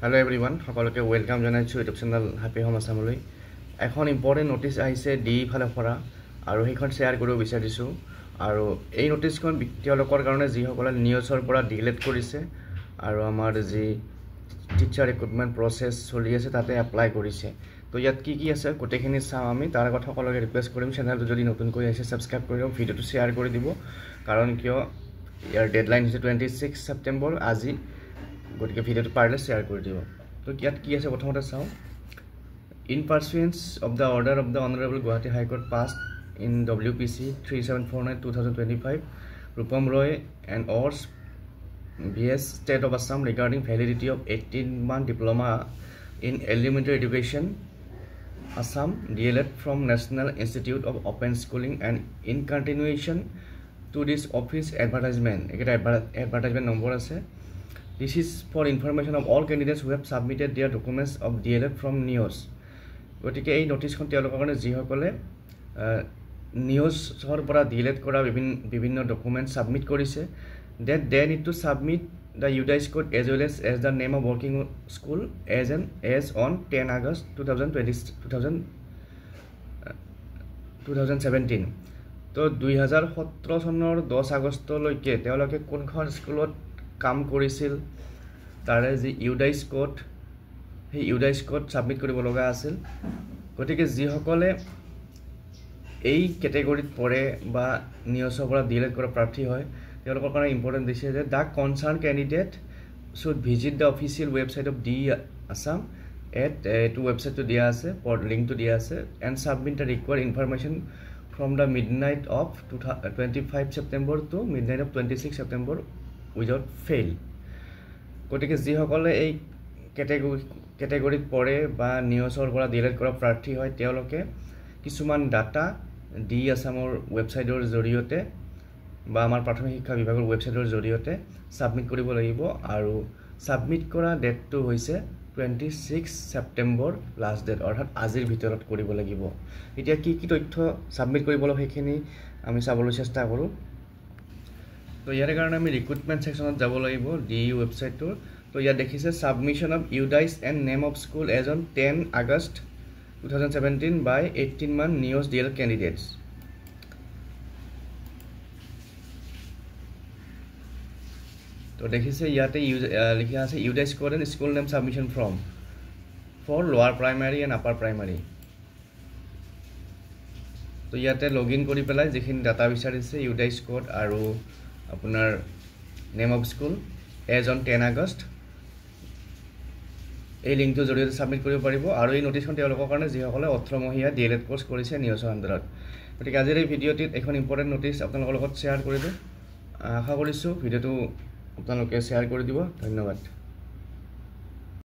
Hello everyone, সকলোকে welcome জানাইছো YouTube channel happy home আসামলৈ। এখন ইম্পৰ্টেণ্ট নোটিছ আহিছে ডি ফালৰ পৰা আৰু সেইখন শ্বেয়াৰ কৰিব বিচাৰিছো আৰু এই নোটিছখন তেওঁলোকৰ কাৰণে যিসকলে নিউজৰ পৰা ডিলিট কৰিছে আৰু আমাৰ যি টিচাৰ ৰিক্ৰুটমেণ্ট প্ৰচেছ চলি আছে তাতে এপ্লাই কৰিছে। তো ইয়াত কি আছে গোটেইখিনি চাম আমি। তাৰ আগত সকলোকে ৰিকুৱেষ্ট কৰিম চেনেলটো যদি নতুনকৈ আহিছে ছাবস্ক্ৰাইব কৰি দিয়ক, ভিডিঅ'টো শ্বেয়াৰ কৰি দিব, কাৰণ কিয় ইয়াৰ ডেডলাইন হৈছে 26 ছেপ্টেম্বৰ আজি। গতিকে ভিডিঅ'টো পাৰিলে শ্বেয়াৰ কৰি দিব। তো ইয়াত কি আছে প্ৰথমতে চাওঁ। In pursuance of the order of the honourable Guwahati high court passed in WPC 3749/2025 Rupam Roy and Ors VS State of Assam regarding validity of 18-month diploma in elementary education Assam DLED from National Institute of Open Schooling and in continuation to this office advertisement. Advertisement number আছে. This is for information of all candidates who have submitted their documents of DLED from NIOS. গতিকে এই নোটিছখন তেওঁলোকৰ কাৰণে যিসকলে নিউজৰ পৰা delete কৰা বিভিন্ন ডকুমেণ্ট ছাবমিট কৰিছে, that they need to submit the UDIS code as well as the name of working school as on 10 August 2017. তো 2017 চনৰ 10 আগষ্টলৈকে তেওঁলোকে কোনখন স্কুলত কাম কৰিছিল তাৰে যি UDIS কোড, সেই UDIS কোড ছাবমিট কৰিব লগা আছিল। গতিকে যিসকলে এই কেটেগৰীত পৰে বা নিউজৰ পৰা ডিলেট কৰা প্ৰাৰ্থী হয় তেওঁলোকৰ কাৰণে ইম্পৰ্টেণ্ট দিছে যে the concern candidate should visit the official website of the Assam এইটো ৱেবছাইটটো দিয়া আছে, লিংকটো দিয়া আছে, and submit the required information from the midnight of 25 September to midnight of 26 September without fail. গতিকে যিসকলে এই কেটেগৰীত পৰে বা নিউজৰ পৰা ডিলেট কৰা প্ৰাৰ্থী হয় তেওঁলোকে কিছুমান ডাটা ডি আছামৰ ৱেবছাইটৰ জৰিয়তে বা আমাৰ প্ৰাথমিক শিক্ষা বিভাগৰ ৱেবছাইটৰ জৰিয়তে ছাবমিট কৰিব লাগিব আৰু ছাবমিট কৰা ডেটটো হৈছে 26 ছেপ্টেম্বৰ লাষ্ট ডেট, অৰ্থাৎ আজিৰ ভিতৰত কৰিব লাগিব। এতিয়া কি তথ্য ছাবমিট কৰিব লাগিব সেইখিনি আমি চাবলৈ চেষ্টা কৰোঁ। তো ইয়াৰ কাৰণে আমি ৰিক্ৰুটমেণ্ট ছেকশ্যনত যাব লাগিব ডি ৱেবছাইটটোৰ। তো ইয়াত দেখিছে submission of UDIS and name of school as on 10 August 2017 by 18-month NIOS DL candidates. তো দেখিছে ইয়াতে লিখা আছে UDIS code and school name submission form for lower primary and upper primary. তো ইয়াতে লগইন কৰি পেলাই যিখিনি ডাটা বিচাৰিছে UDIS code আৰু আপোনাৰ name of school as on 10 August এই লিংকটোৰ জৰিয়তে ছাবমিট কৰিব পাৰিব। আৰু এই নোটিছখন তেওঁলোকৰ কাৰণে যিসকলে 18 মহীয়া DLED কোৰ্চ কৰিছে নিউজৰ আণ্ডাৰত। গতিকে আজিৰ এই ভিডিঅ'টিত এখন ইম্পৰ্টেণ্ট নোটিছ আপোনালোকৰ লগত শ্বেয়াৰ কৰিলোঁ। আশা কৰিছোঁ ভিডিঅ'টো আপোনালোকে শ্বেয়াৰ কৰি দিব। ধন্যবাদ।